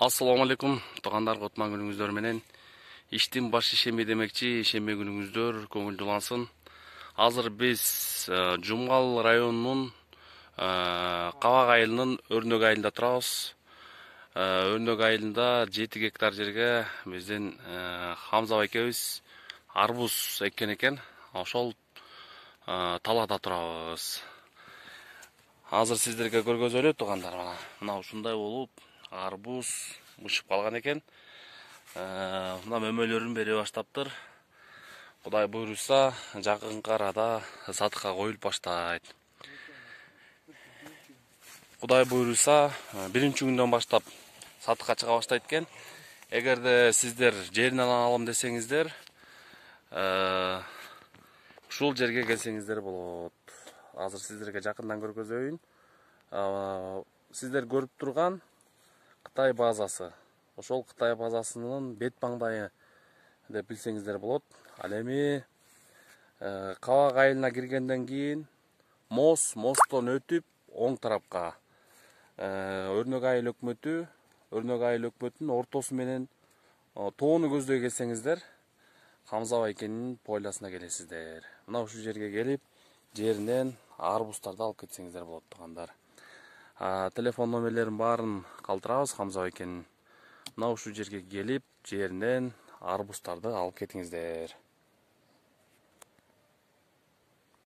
Assalamu алейкум, туугандар, кутман күнүңүздөр менен. Иштин башы шембе демекчи, шембе күнүңүздөр көңүлдүү улансын. Азыр биз Жумгал районунун Кабак айылынын Өрнөк айылында турабыз. Өрнөк айылында 7 гектар жерге биздин Хамза экебиз арбуз эккен экен. Ошол талаада турабыз. Азыр сиздерге көргөзөлү туугандар, мына ушундай болуп арбуз ушуп калган экен. Мына мөмөлөрүн бере баштаптыр. Кудай буйруса, жакынкы арада сатыкка коюлуп баштайт. Кудай буйруса, биринчи күндөн баштап сатыкка чыга баштайт экен. Эгерде сиздер жеринен алам десеңиздер, ушул жерге келсеңиздер болот. Азыр сиздерге жакындан көргөзөйүн. Сиздер көрүп турган Кытай базасы. Ошол Кытай базасынын бет маңдайы деп билсеңиздер болот. Ал эми Кабак айылына киргенден кийин мосттон өтүп оң тарапка Өрнөк айыл өкмөтүнүн ортосу менен тоону көздөй келсеңиздер, Хамза байкенин пойласына келесиздер. Мына ушул жерге келип, жеринен арбуздарды алып кетсеңиздер болот туугандар. Телефон номерлерин баарын калтырабыз Хамза байкенин. Мына ушул жерге келип, жеринен арбуздарды алып кетиңиздер.